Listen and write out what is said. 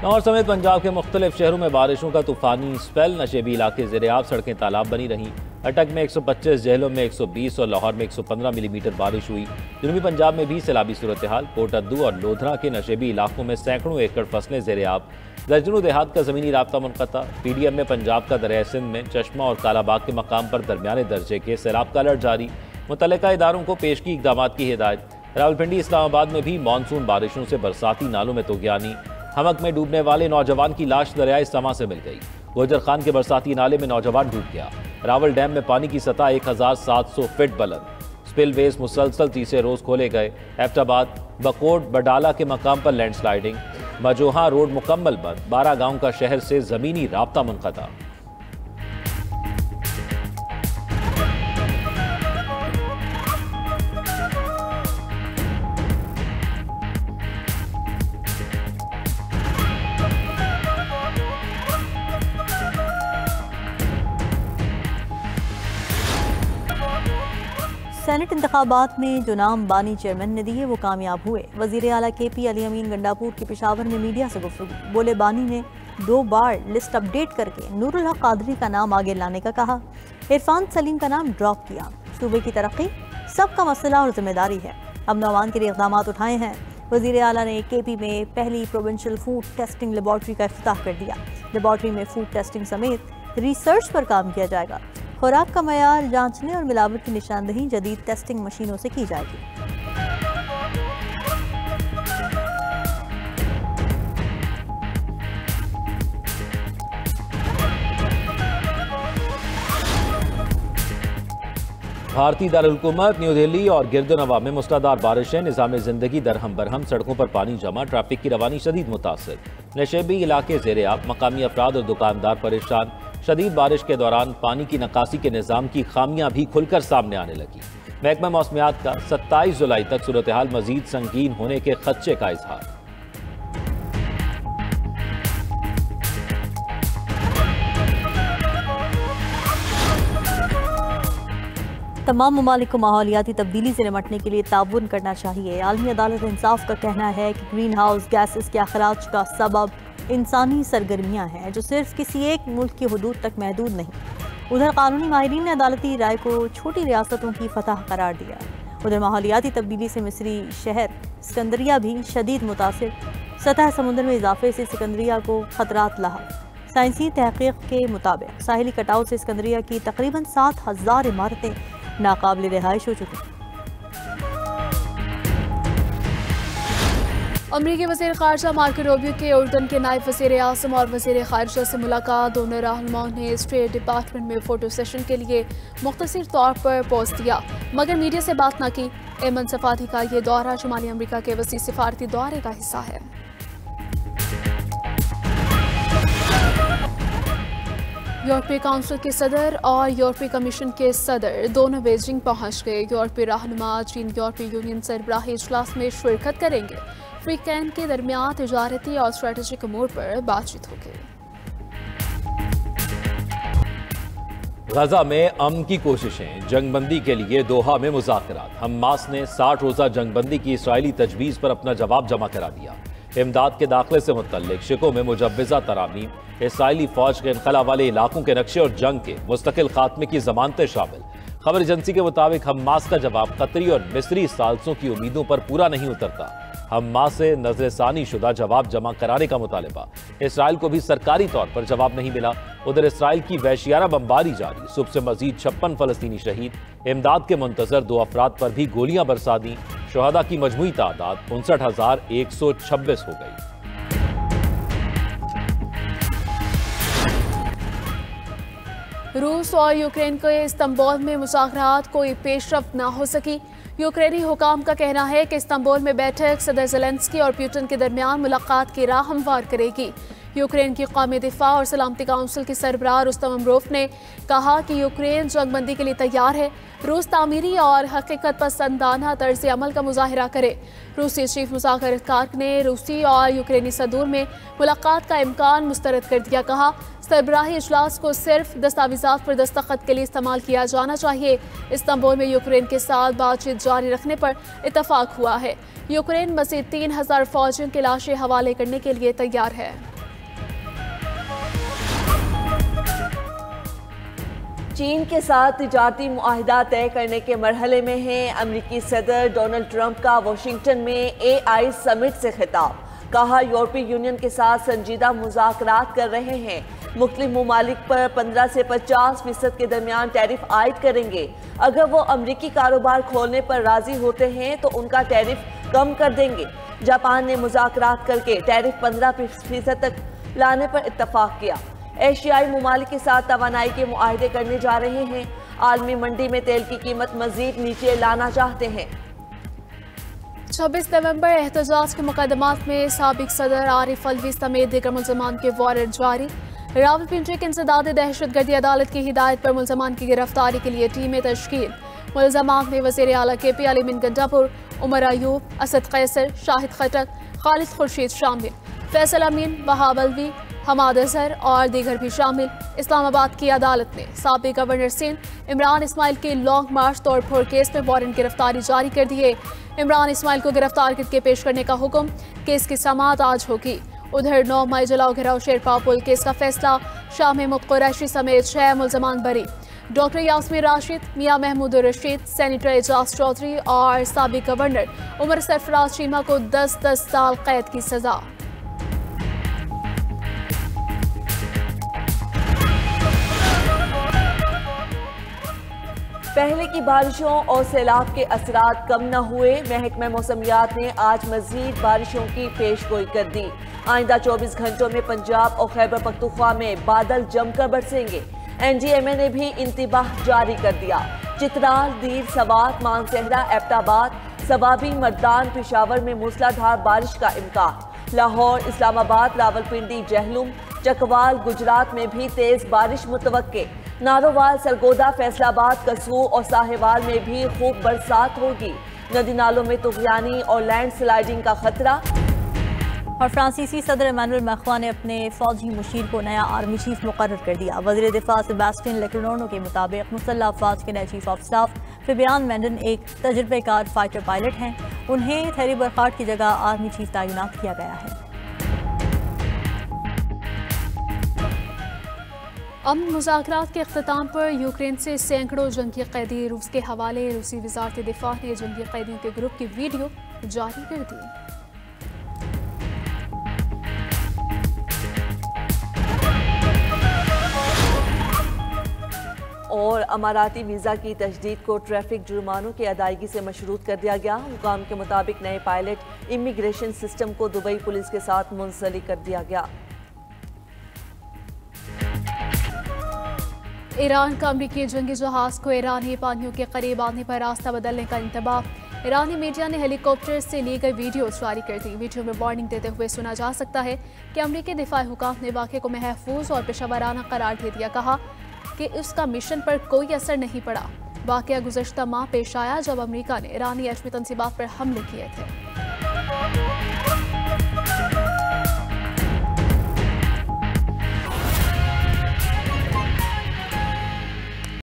लाहौर समेत पंजाब के मुख्तलिफ शहरों में बारिशों का तूफानी स्पेल। नशेबी इलाके ज़ेर-ए-आब, सड़कें तालाब बनी रहीं। अटक में 125, जहलों में 120 और लाहौर में 115 मिलीमीटर बारिश हुई। जनूबी पंजाब में भी सैलाबी सूरत हाल। कोटअद्दू और लोधरा के नशेबी इलाकों में सैकड़ों एकड़ फसलें ज़ेर-ए-आब। दर्जनों देहात का ज़मीनी राब्ता मुनक़ता। PDM में पंजाब का दरिया सिंध में चश्मा और कालाबाग के मकाम पर दरमियाने दर्जे के सैलाब का अलर्ट जारी। मुतल्लिका इदारों को पेशगी इक़दाम की हिदायत। रावलपिंडी इस्लामाबाद में भी मानसून बारिशों से बरसाती नालों में तूग़यानी। हमक में डूबने वाले नौजवान की लाश दरियाए समा से मिल गई। गोजर खान के बरसाती नाले में नौजवान डूब गया। रावल डैम में पानी की सतह 1700 फीट बुलंद। स्पिलवेज मुसलसल तीसरे रोज खोले गए। एबटाबाद, बकोट, बडाला के मकाम पर लैंडस्लाइडिंग। मजोहा रोड मुकम्मल बंद। 12 गांव का शहर से जमीनी राब्ता मुनक़ता। सेनेट इंतखाबात में जो नाम बानी चेयरमैन ने दिए वो कामयाब हुए। वज़ीर आला KP अली अमीन गंडापुर के पेशावर में मीडिया से गुफ्तगू। बोले, बानी ने 2 बार लिस्ट अपडेट करके नूरुल हक कादरी का नाम आगे लाने का कहा। इरफान सलीम का नाम ड्रॉप किया। सूबे की तरक्की सबका मसला और जिम्मेदारी है। अब नौजवान के लिए इक़दाम उठाए हैं। वज़ीर आला ने KP में पहली प्रोविंशियल फूड टेस्टिंग लेबॉर्ट्री का इफ्तिताह कर दिया। लेबॉर्ट्री में फूड टेस्टिंग समेत रिसर्च पर काम किया जाएगा। खुराक का मयार जांचने और मिलावट की निशानदही जदीद टेस्टिंग मशीनों से की जाएगी। भारतीय दारुल-हुकूमत न्यू दिल्ली और गिरदोनवा में मूसलाधार बारिशें। निज़ाम ज़िंदगी दरहम बरहम। सड़कों पर पानी जमा। ट्रैफिक की रवानी शदीद मुतासिर। नशेबी इलाके ज़ेर-ए-आब। मकामी अफराद और दुकानदार परेशान। शदीद बारिश के दौरान पानी की निकासी के निज़ाम की खामियां भी खुलकर सामने आने लगी। महकमा मौसमियात का 27 जुलाई तक सूरत हाल मजीद संगीन होने के खदशे का इजहार। तमाम ममालिक को माहौलियाती तब्दीली से निपटने के लिए ताउन करना चाहिए। आलमी अदालत इंसाफ का कहना है कि ग्रीन हाउस गैसेस के अखराज का सबब इंसानी सरगर्मियाँ हैं जो सिर्फ किसी एक मुल्क की हदूद तक महदूद नहीं। उधर कानूनी माहिरीन ने अदालती राय को छोटी रियासतों की फतह करार दिया। उधर माहौलियाती तब्दीली से मिस्री शहर सिकंदरिया भी शदीद मुतासिर। सतह समुद्र में इजाफे से सिकंदरिया को खतरात लाहक। साइंसी तहकीक के मुताबिक साहिली कटाव से सिकंदरिया की तकरीबन 7000 इमारतें नाकाबिल रिहाइश हो चुकी। अमरीकी वज़ीर ख़ारिजा मार्को रूबियो के उर्दन के नायब वज़ीर आज़म और वज़ीर ख़ारिजा से मुलाकात। दोनों रहनुमाओं ने स्टेट डिपार्टमेंट में फ़ोटो सेशन के लिए मुख्तसर तौर पर पोस्ट दिया मगर मीडिया से बात न की। एमन सफाती का ये दौरा शुमाली अमरीका के वसी सिफारती दौरे का हिस्सा है। यूरोपीय काउंसिल के सदर और यूरोपीय कमीशन के सदर दोनों बेजिंग पहुंच गए। यूरोपीय रहनुमा चीन यूरोपीय यूनियन सरबराही इजलास में शिरकत करेंगे। वीकेंड के दरमियान तिजारती और स्ट्रेटेजिक अमूर पर बातचीत होगी। गजा में अमन की कोशिशें। जंगबंदी के लिए दोहा में मुज़ाकरात। हमास ने 60 रोज़ा जंगबंदी की इसराइली तजवीज़ पर अपना जवाब जमा करा दिया। इमदाद के दाखिले से मुतल्लिक शिकों में मुजव्वज़ा तरामीम, इसराइली फौज के इनखला वाले इलाकों के नक्शे और जंग के मुस्तकिल खात्मे की जमानतें शामिल। खबर एजेंसी के मुताबिक हमास का जवाब कतरी और मिस्री सालसों की उम्मीदों पर पूरा नहीं उतरता। हमास से नजरसानी शुदा जवाब जमा कराने का मुतालिबा। इसराइल को भी सरकारी तौर पर जवाब नहीं मिला। उधर इसराइल की वहशियाना बमबारी जारी। सुबह से मजीद 56 फलस्तीनी शहीद। इमदाद के मुंतजर 2 अफराद पर भी गोलियां बरसा दी। शुहदा की मजमूई तादाद 59,126 हो गई। रूस और यूक्रेन के इस्तांबुल में मुज़ाकरात कोई पेशरफ्त ना हो सकी। यूक्रेनी हुकाम का कहना है कि इस्तांबुल में बैठक सदर ज़ेलेंस्की और पुतिन के दरमियान मुलाकात की राह हमवार करेगी। यूक्रेन की कौमी दिफा और सलामती काउंसिल की सरबराह रुस्तम अमरोफ ने कहा कि यूक्रेन जंगबंदी के लिए तैयार है। रूस तामीरी और हकीकत पसंदाना तर्ज अमल का मुजाहरा करे। रूसी चीफ मुज़ाकरतकार ने रूसी और यूक्रेनी सदूर में मुलाकात का इम्कान मुस्तरद कर दिया। कहा सरबराही इजलास को सिर्फ दस्तावेज़ात पर दस्तखत के लिए इस्तेमाल किया जाना चाहिए। इस्तांबुल में यूक्रेन के साथ बातचीत जारी रखने पर इत्तफाक हुआ है। यूक्रेन मज़ीद 3000 फौजियों की लाशें हवाले करने के लिए तैयार है। चीन के साथ तिजारती मुआहिदा तय करने के मरहले में हैं। अमरीकी सदर डोनाल्ड ट्रंप का वाशिंगटन में AI समिट से खिताब। कहा यूरोपीय यूनियन के साथ संजीदा मुज़ाकरात कर रहे हैं। मुख्तलिफ ममालिक पर 15 से 50% के दरमियान टैरिफ आयद करेंगे। अगर वो अमरीकी कारोबार खोलने पर राजी होते हैं तो उनका टैरिफ कम कर देंगे। जापान ने मुज़ाकरात करके टैरिफ 15% तक लाने पर इत्तफाक किया। एशियाई ममालिक के साथ तवानाई के मुआहदे करने जा रहे हैं। आलमी मंडी में तेल की कीमत मजीद नीचे लाना चाहते हैं। 26 नवंबर एहतजाज के मुकदमात में साबिक सदर आरिफ अलवी समेत दीगर मुल्ज़मान के वारंट जारी। रावलपिंडी की इंसदाद दहशतगर्दी अदालत की हिदायत पर मुल्ज़मान की गिरफ्तारी के लिए टीमें तश्कील। मुल्ज़मान में वज़ीर आला KP अली गंडापुर, उमर अयूब, असद कैसर, शाहिद खटक, खालिद खुर्शीद शामिल। फैसल अमीन, वहाब अलवी, हमाद अजहर और दीगर भी शामिल। इस्लामाबाद की अदालत ने साबिक गवर्नर सिंध इमरान इस्माइल के लॉन्ग मार्च तोड़फोड़ केस में वारंट गिरफ्तारी जारी कर दी है। इमरान इस्माइल को गिरफ्तार करके पेश करने का हुक्म। केस की समाअत आज होगी। उधर 9 मई जलाओ घिराव शेरपा पुल केस का फैसला। शाह महमूद कुरैशी समेत 6 मुल्ज़मान बरी। डॉक्टर यास्मीन राशिद, मियां महमूद रशीद, सेनेटर एजाज चौधरी और साबिक गवर्नर उमर सरफराज चीमा को 10-10 साल कैद की सजा। पहले की बारिशों और सैलाब के असरात कम न हुए। महकमा मौसमियात ने आज मजीद बारिशों की पेशगोई कर दी। आइंदा 24 घंटों में पंजाब और खैबर पख्तूनख्वा में बादल जमकर बरसेंगे। NGMA ने भी इंतबाह जारी कर दिया। चित्राल, दीर, सवात, मानसहरा, एबटाबाद, सवाबी, मर्दान, पेशावर में मूसलाधार बारिश का इम्कान। लाहौर, इस्लामाबाद, रावलपिंडी, जहलुम, चकवाल, गुजरात में भी तेज बारिश मुतवक्के। नारोवाल, सरगोदा, फैसलाबाद, कसूर और साहिवाल में भी खूब बरसात होगी। नदी नालों में तुगयानी और लैंड स्लाइडिंग का खतरा। और फ्रांसीसी सदर इमानुएल मैक्रों ने अपने फौजी मुशीर को नया आर्मी चीफ मुकर्रर कर दिया। वज़ीर दिफा सेबास्टियन लेक्रोनो के मुताबिक मुसल्लह अफवाज के नए चीफ ऑफ स्टाफ फिबियान मेंडन एक तजुर्बेकार फाइटर पायलट हैं। उन्हें थेरी बरखाट की जगह आर्मी चीफ तैनात किया गया है। अमन मुज़ाकरात के अख्ताम पर यूक्रेन से सैकड़ों जंगी कैदी रूस के हवाले। रूसी वज़ारत दिफा ने जंगी कैदियों के ग्रुप की वीडियो जारी कर दी। और अमाराती वीज़ा की तजदीद को ट्रैफिक जुर्मानों की अदायगी से मशरूत कर दिया गया। हुकाम के मुताबिक नए पायलट इमिग्रेशन सिस्टम को दुबई पुलिस के साथ मुंसलिक कर दिया गया। ईरान का अमरीकी जंगी जहाज को ईरानी पानियों के करीब आने पर रास्ता बदलने का इंतबाह। ईरानी मीडिया ने हेलीकॉप्टर से ली गई वीडियो जारी कर दी। वीडियो में वार्निंग देते हुए सुना जा सकता है कि अमरीकी दिफाई हुकाम ने वाक़े को महफूज और पेशावराना करार दे दिया। कहा कि उसका मिशन पर कोई असर नहीं पड़ा। वाक़या गुज़श्ता माह पेश आया जब अमरीका ने ईरानी एटमी तंसीबात पर हमले किए थे।